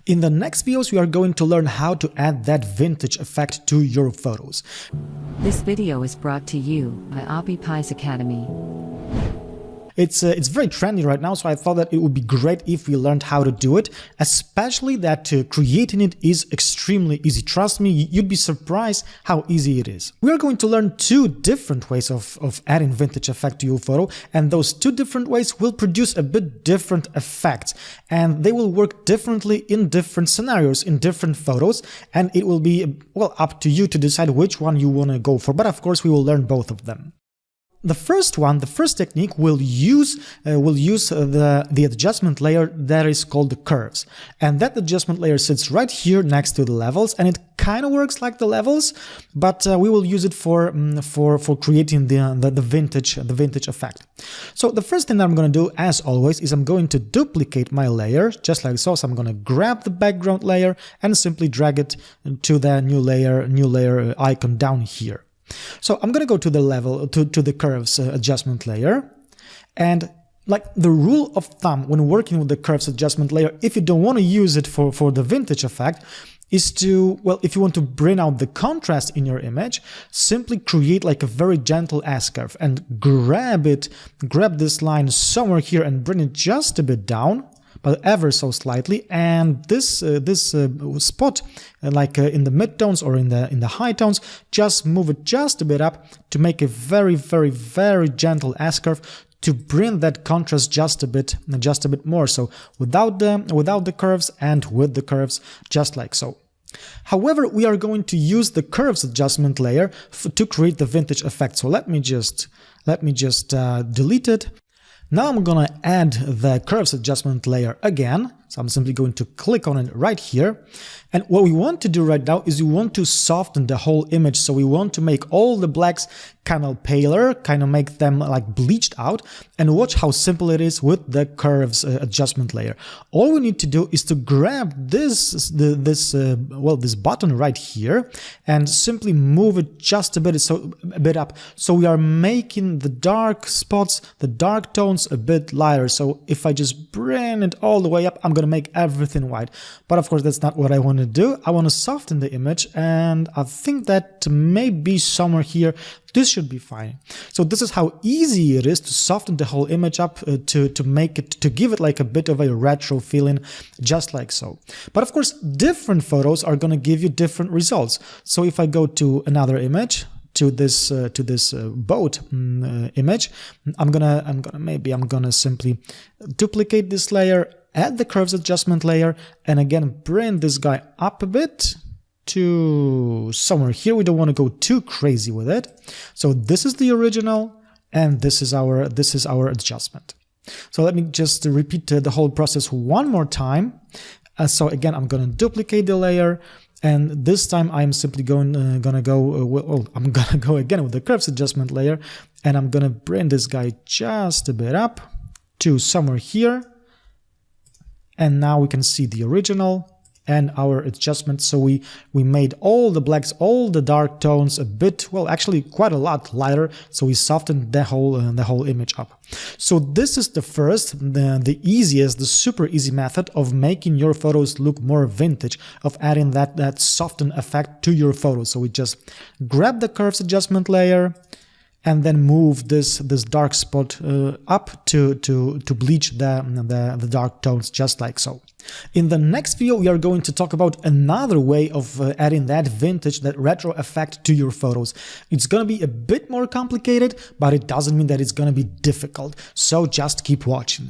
In the next videos, we are going to learn how to add that vintage effect to your photos. This video is brought to you by OppiePie's Academy. It's very trendy right now, so I thought that it would be great if we learned how to do it, especially that creating it is extremely easy. Trust me, you'd be surprised how easy it is. We are going to learn two different ways of adding vintage effect to your photo, and those two different ways will produce a bit different effects, and they will work differently in different scenarios, in different photos, and it will be, well, up to you to decide which one you want to go for, but of course we will learn both of them. The first technique will use the adjustment layer that is called the curves, and that adjustment layer sits right here next to the levels, and it kind of works like the levels, but we will use it for creating the vintage effect. So the first thing that I'm going to do, as always, is I'm going to duplicate my layer just like so. So I'm going to grab the background layer and simply drag it to the new layer icon down here. So I'm going to go to the level, to the curves adjustment layer, and like the rule of thumb when working with the curves adjustment layer, if you don't want to use it for the vintage effect, is to, well, if you want to bring out the contrast in your image, simply create like a very gentle S-curve and grab this line somewhere here and bring it just a bit down, but ever so slightly, and this spot, like in the midtones or in the high tones, just move it just a bit up to make a very, very, very gentle S-curve to bring that contrast just a bit more. So without the curves and with the curves, just like so. However, we are going to use the curves adjustment layer to create the vintage effect. So let me just delete it. Now I'm gonna add the curves adjustment layer again. So I'm simply going to click on it right here. And what we want to do right now is we want to soften the whole image. So we want to make all the blacks kind of paler, kind of make them like bleached out. And watch how simple it is with the curves adjustment layer. All we need to do is to grab this button right here and simply move it just a bit up. So we are making the dark spots, the dark tones a bit lighter. So if I just bring it all the way up, I'm going to make everything white. But of course, that's not what I want to do. I want to soften the image, and I think that maybe somewhere here, this should be fine. So this is how easy it is to soften the whole image up, to give it like a bit of a retro feeling, just like so. But of course, different photos are going to give you different results. So if I go to another image, to this boat image, I'm gonna simply duplicate this layer, add the curves adjustment layer, and again bring this guy up a bit to somewhere here. We don't want to go too crazy with it. So this is the original, and this is our adjustment. So let me just repeat the whole process one more time. So again, I'm going to duplicate the layer, and this time I'm simply I'm gonna go again with the curves adjustment layer, and I'm gonna bring this guy just a bit up to somewhere here, and now we can see the original and our adjustment. So we made all the blacks, all the dark tones a bit, well, actually quite a lot lighter. So we softened the whole image up. So this is the easiest, the super easy method of making your photos look more vintage, of adding that soften effect to your photos. So we just grab the curves adjustment layer and then move this dark spot up to bleach the dark tones, just like so. In the next video, we are going to talk about another way of adding that vintage, that retro effect to your photos. It's going to be a bit more complicated, but it doesn't mean that it's going to be difficult. So just keep watching.